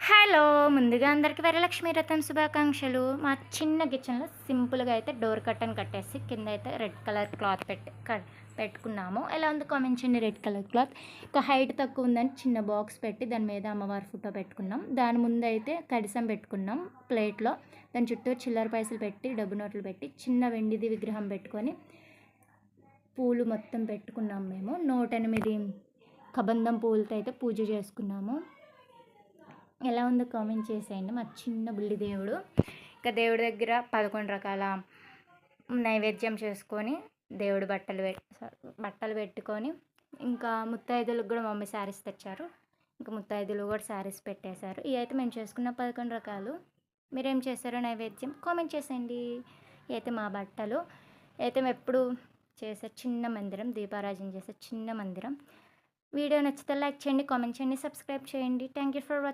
Hello! ముందుగా అందరికి వరలక్ష్మి వ్రతం శుభాకాంక్షలు. మా చిన్న కిచెన్‌లో సింపుల్‌గా అయితే డోర్ కర్టెన్ కట్టేసి కిందయితే రెడ్ కలర్ క్లాత్ పెట్టుకున్నాము. ఎలా ఉందో కామెంట్ చేయండి రెడ్ కలర్ క్లాత్. ఇంకా హైట్ తక్కువ ఉందని చిన్న బాక్స్ పెట్టి దాని మీద అమ్మవారి ఫోటో పెట్టుకున్నాం. దాని ముందయితే కడిసం పెట్టుకున్నాం ప్లేట్‌లో. దాని చుట్టూ చిల్లర పైసలు పెట్టి, డబ్బు నోట్లు పెట్టి, చిన్న వెండిది విగ్రహం పెట్టుకొని, పూలు మొత్తం పెట్టుకున్నాం మేము. 108 కబంధం పూలతో అయితే పూజ చేసుకున్నాము. ఎలా ఉందో కామెంట్ చేసేయండి. మా చిన్న బుల్లి దేవుడు. ఇంకా దేవుడి దగ్గర 11 రకాల నైవేద్యం చేసుకొని, దేవుడి బట్టలు పెట్టుకొని, ఇంకా ముత్తైదులకు కూడా మమ్మీ శారీస్ తెచ్చారు. ఇంకా ముత్తైదులు కూడా శారీస్ పెట్టేశారు. ఇవైతే మేము చేసుకున్న 11 రకాలు. మీరేం చేశారో నైవేద్యం కామెంట్ చేసేయండి. ఇవైతే మా బట్టలు. అయితే మేము ఎప్పుడు చేసే చిన్న మందిరం, దీపారాజన చేసే చిన్న మందిరం. వీడియో నచ్చితే లైక్ చేయండి, కామెంట్ చేయండి, సబ్స్క్రైబ్ చేయండి. Thank you for watching.